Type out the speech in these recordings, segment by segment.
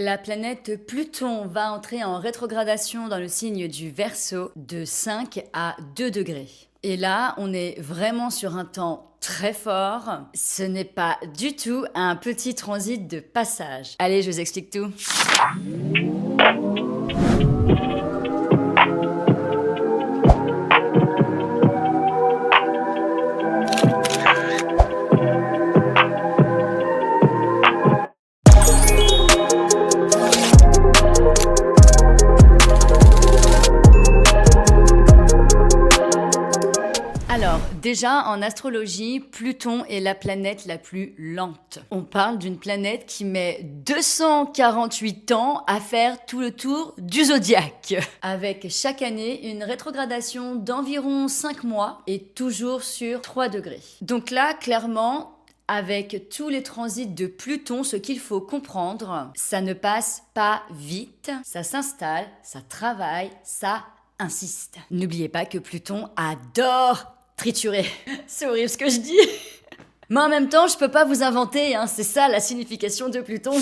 La planète Pluton va entrer en rétrogradation dans le signe du Verseau de 5 à 2 degrés. Et là, on est vraiment sur un temps très fort. Ce n'est pas du tout un petit transit de passage. Allez, je vous explique tout. Alors, déjà, en astrologie, Pluton est la planète la plus lente. On parle d'une planète qui met 248 ans à faire tout le tour du zodiaque. Avec chaque année une rétrogradation d'environ 5 mois et toujours sur 3 degrés. Donc là, clairement, avec tous les transits de Pluton, ce qu'il faut comprendre, ça ne passe pas vite, ça s'installe, ça travaille, ça insiste. N'oubliez pas que Pluton adore triturer. C'est horrible ce que je dis. Mais en même temps, je peux pas vous inventer, hein, c'est ça la signification de Pluton.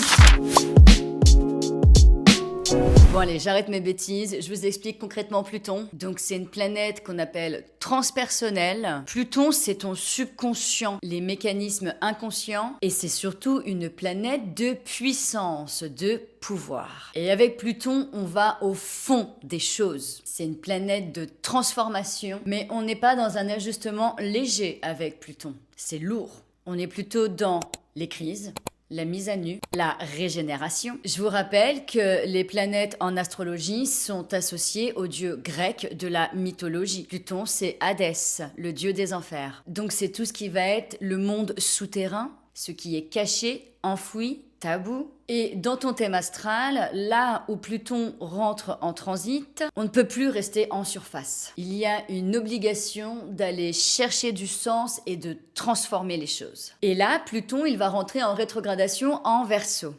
Bon allez, j'arrête mes bêtises, je vous explique concrètement Pluton. Donc c'est une planète qu'on appelle transpersonnelle. Pluton, c'est ton subconscient, les mécanismes inconscients, et c'est surtout une planète de puissance, de pouvoir. Et avec Pluton, on va au fond des choses. C'est une planète de transformation, mais on n'est pas dans un ajustement léger avec Pluton. C'est lourd. On est plutôt dans les crises, la mise à nu, la régénération. Je vous rappelle que les planètes en astrologie sont associées au dieu grec de la mythologie. Pluton, c'est Hadès, le dieu des enfers. Donc c'est tout ce qui va être le monde souterrain, ce qui est caché, enfoui, tabou. Et dans ton thème astral, là où Pluton rentre en transit, on ne peut plus rester en surface. Il y a une obligation d'aller chercher du sens et de transformer les choses. Et là, Pluton, il va rentrer en rétrogradation en Verseau.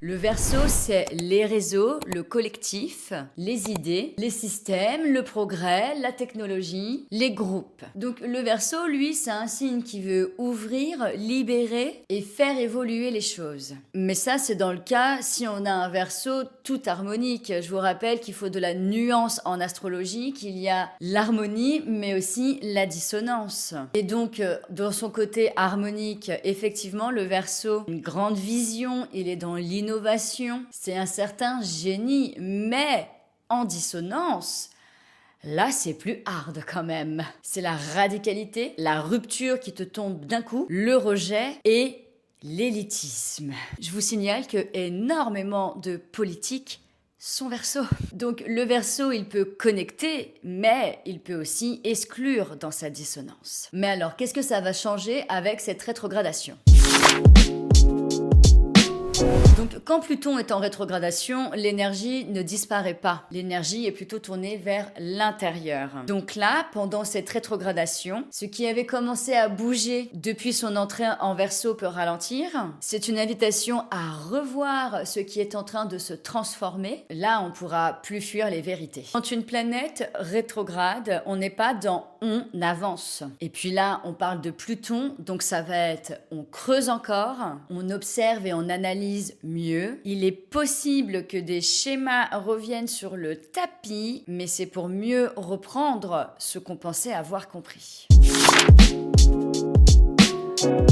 Le Verseau, c'est les réseaux, le collectif, les idées, les systèmes, le progrès, la technologie, les groupes. Donc le Verseau, lui, c'est un signe qui veut ouvrir, libérer et faire évoluer les choses. Mais ça, c'est dans le cas si on a un Verseau tout harmonique. Je vous rappelle qu'il faut de la nuance en astrologie, qu'il y a l'harmonie, mais aussi la dissonance. Et donc, dans son côté harmonique, effectivement, le Verseau, une grande vision, il est dans l'innovation, c'est un certain génie, mais en dissonance, là c'est plus hard quand même. C'est la radicalité, la rupture qui te tombe d'un coup, le rejet et l'élitisme. Je vous signale que énormément de politiques sont Verseau. Donc le Verseau, il peut connecter, mais il peut aussi exclure dans sa dissonance. Mais alors, qu'est-ce que ça va changer avec cette rétrogradation ? Donc, quand Pluton est en rétrogradation, l'énergie ne disparaît pas. L'énergie est plutôt tournée vers l'intérieur. Donc là, pendant cette rétrogradation, ce qui avait commencé à bouger depuis son entrée en Verseau peut ralentir. C'est une invitation à revoir ce qui est en train de se transformer. Là, on pourra plus fuir les vérités. Quand une planète rétrograde, on n'est pas dans on avance. Et puis là, on parle de Pluton, donc ça va être on creuse encore, on observe et on analyse mieux. Il est possible que des schémas reviennent sur le tapis, mais c'est pour mieux reprendre ce qu'on pensait avoir compris.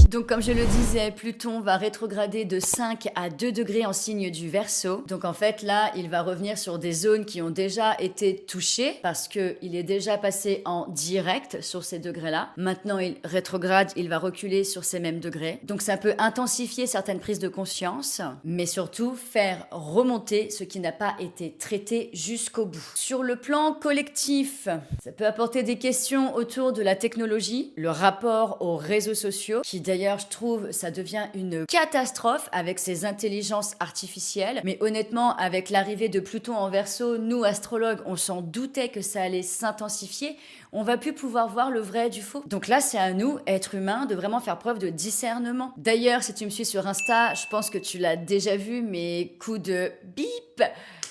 Donc comme je le disais, Pluton va rétrograder de 5 à 2 degrés en signe du Verseau. Donc en fait là, il va revenir sur des zones qui ont déjà été touchées parce qu'il est déjà passé en direct sur ces degrés-là. Maintenant, il rétrograde, il va reculer sur ces mêmes degrés. Donc ça peut intensifier certaines prises de conscience, mais surtout faire remonter ce qui n'a pas été traité jusqu'au bout. Sur le plan collectif, ça peut apporter des questions autour de la technologie, le rapport aux réseaux sociaux, qui d'ailleurs, je trouve, ça devient une catastrophe avec ces intelligences artificielles. Mais honnêtement, avec l'arrivée de Pluton en Verseau, nous, astrologues, on s'en doutait que ça allait s'intensifier. On va plus pouvoir voir le vrai du faux. Donc là, c'est à nous, êtres humains, de vraiment faire preuve de discernement. D'ailleurs, si tu me suis sur Insta, je pense que tu l'as déjà vu, mes coups de bip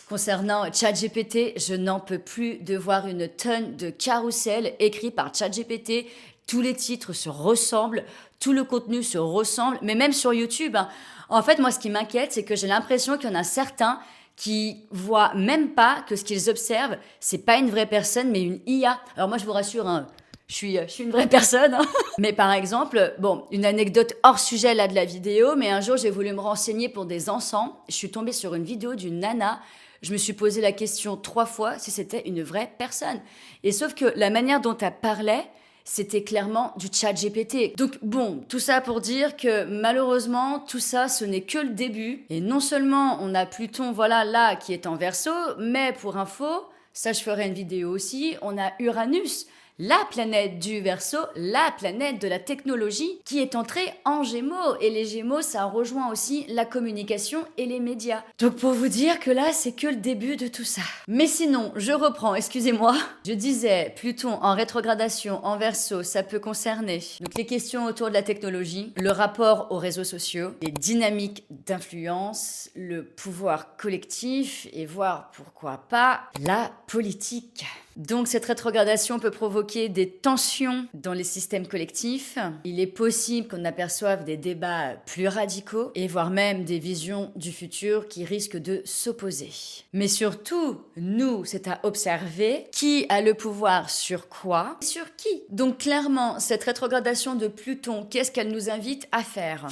concernant ChatGPT, je n'en peux plus de voir une tonne de carousels écrits par ChatGPT. tous les titres se ressemblent, tout le contenu se ressemble, mais même sur YouTube. Hein. En fait, moi, ce qui m'inquiète, c'est que j'ai l'impression qu'il y en a certains qui voient même pas que ce qu'ils observent, c'est pas une vraie personne, mais une IA. Alors moi, je vous rassure, hein, je suis une vraie personne. Hein. Mais par exemple, bon, une anecdote hors sujet là de la vidéo, mais un jour, j'ai voulu me renseigner pour des encens. Je suis tombée sur une vidéo d'une nana. Je me suis posé la question 3 fois si c'était une vraie personne. Et sauf que la manière dont elle parlait, c'était clairement du chat GPT. Donc bon, tout ça pour dire que malheureusement, tout ça, ce n'est que le début. Et non seulement on a Pluton, voilà, là, qui est en Verseau, mais pour info, ça je ferai une vidéo aussi, on a Uranus, la planète du Verseau, la planète de la technologie, qui est entrée en Gémeaux. Et les Gémeaux, ça rejoint aussi la communication et les médias. Donc pour vous dire que là, c'est que le début de tout ça. Mais sinon, je reprends, excusez-moi. Je disais, Pluton en rétrogradation en Verseau, ça peut concerner donc les questions autour de la technologie, le rapport aux réseaux sociaux, les dynamiques d'influence, le pouvoir collectif et voire, pourquoi pas, la politique. Donc cette rétrogradation peut provoquer des tensions dans les systèmes collectifs. Il est possible qu'on aperçoive des débats plus radicaux et voire même des visions du futur qui risquent de s'opposer. Mais surtout, nous, c'est à observer qui a le pouvoir sur quoi et sur qui. Donc clairement, cette rétrogradation de Pluton, qu'est-ce qu'elle nous invite à faire ?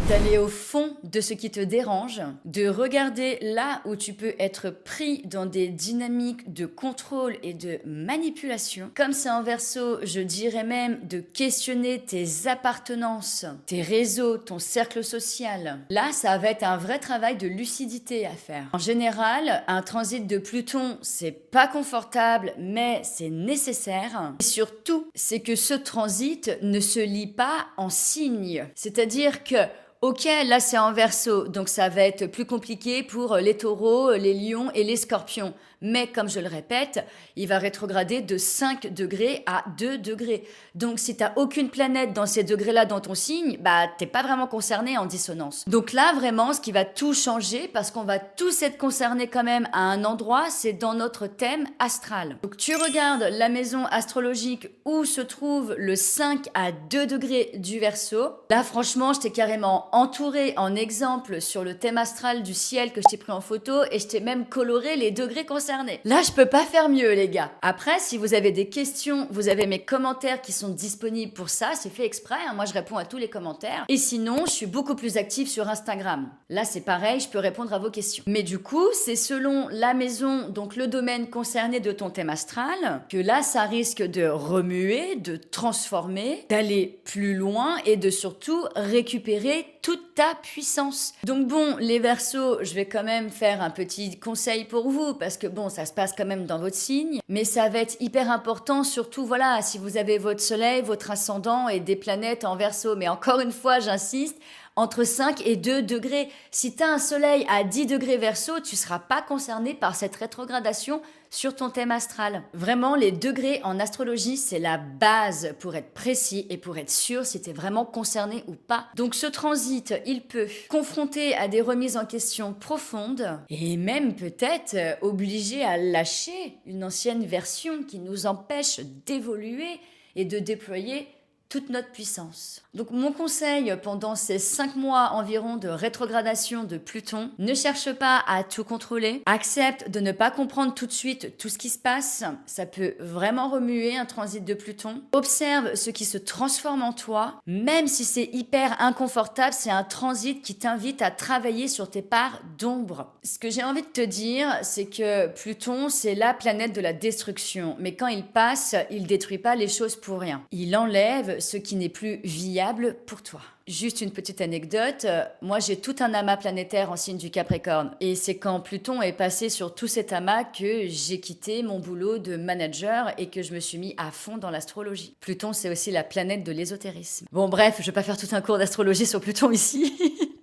D'aller au fond de ce qui te dérange, de regarder là où tu peux être pris dans des dynamiques de contrôle et de manipulation. Comme c'est en Verseau, je dirais même de questionner tes appartenances, tes réseaux, ton cercle social. Là, ça va être un vrai travail de lucidité à faire. En général, un transit de Pluton, c'est pas confortable, mais c'est nécessaire. Et surtout, c'est que ce transit ne se lit pas en signes. C'est-à-dire que ok, là c'est en Verseau, donc ça va être plus compliqué pour les taureaux, les lions et les scorpions. Mais comme je le répète, il va rétrograder de 5 degrés à 2 degrés. Donc si t'as aucune planète dans ces degrés-là dans ton signe, bah t'es pas vraiment concerné en dissonance. Donc là vraiment, ce qui va tout changer, parce qu'on va tous être concernés quand même à un endroit, c'est dans notre thème astral. Donc tu regardes la maison astrologique où se trouve le 5 à 2 degrés du Verseau. Là franchement, je t'ai carrément entouré en exemple sur le thème astral du ciel que je t'ai pris en photo et je t'ai même coloré les degrés concernés. Là, je peux pas faire mieux, les gars. Après, si vous avez des questions, vous avez mes commentaires qui sont disponibles pour ça. C'est fait exprès. Hein. Moi, je réponds à tous les commentaires. Et sinon, je suis beaucoup plus active sur Instagram. Là, c'est pareil, je peux répondre à vos questions. Mais du coup, c'est selon la maison, donc le domaine concerné de ton thème astral, que là, ça risque de remuer, de transformer, d'aller plus loin et de surtout récupérer toute ta puissance. Donc bon, les Verseaux, je vais quand même faire un petit conseil pour vous parce que bon, ça se passe quand même dans votre signe, mais ça va être hyper important, surtout voilà, si vous avez votre soleil, votre ascendant et des planètes en Verseau. Mais encore une fois, j'insiste, entre 5 et 2 degrés. Si tu as un soleil à 10 degrés Verseau, tu ne seras pas concerné par cette rétrogradation sur ton thème astral. Vraiment, les degrés en astrologie, c'est la base pour être précis et pour être sûr si tu es vraiment concerné ou pas. Donc ce transit, il peut confronter à des remises en question profondes et même peut-être obliger à lâcher une ancienne version qui nous empêche d'évoluer et de déployer toute notre puissance. Donc mon conseil pendant ces 5 mois environ de rétrogradation de Pluton, ne cherche pas à tout contrôler, accepte de ne pas comprendre tout de suite tout ce qui se passe, ça peut vraiment remuer un transit de Pluton. Observe ce qui se transforme en toi, même si c'est hyper inconfortable, c'est un transit qui t'invite à travailler sur tes parts d'ombre. Ce que j'ai envie de te dire, c'est que Pluton, c'est la planète de la destruction, mais quand il passe, il détruit pas les choses pour rien. Il enlève ce qui n'est plus viable pour toi. Juste une petite anecdote, moi j'ai tout un amas planétaire en signe du Capricorne et c'est quand Pluton est passé sur tout cet amas que j'ai quitté mon boulot de manager et que je me suis mis à fond dans l'astrologie. Pluton, c'est aussi la planète de l'ésotérisme. Bon bref, je vais pas faire tout un cours d'astrologie sur Pluton ici.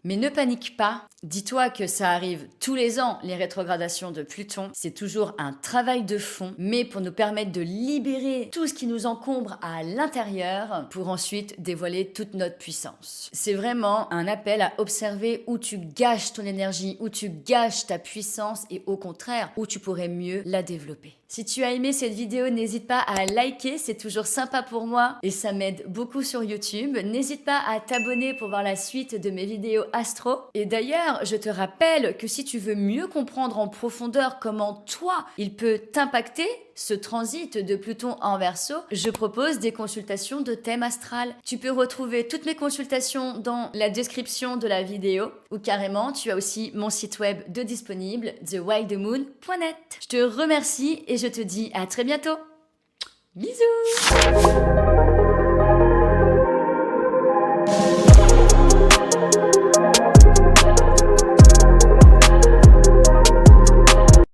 Mais ne panique pas, dis-toi que ça arrive tous les ans, les rétrogradations de Pluton. C'est toujours un travail de fond, mais pour nous permettre de libérer tout ce qui nous encombre à l'intérieur pour ensuite dévoiler toute notre puissance. C'est vraiment un appel à observer où tu gâches ton énergie, où tu gâches ta puissance et au contraire, où tu pourrais mieux la développer. Si tu as aimé cette vidéo, n'hésite pas à liker, c'est toujours sympa pour moi et ça m'aide beaucoup sur YouTube. N'hésite pas à t'abonner pour voir la suite de mes vidéos astro. Et d'ailleurs, je te rappelle que si tu veux mieux comprendre en profondeur comment toi, il peut t'impacter, ce transit de Pluton en Verseau, je propose des consultations de thème astral. Tu peux retrouver toutes mes consultations dans la description de la vidéo ou carrément, tu as aussi mon site web de disponible, thewildmoon.net. Je te remercie et je te dis à très bientôt. Bisous!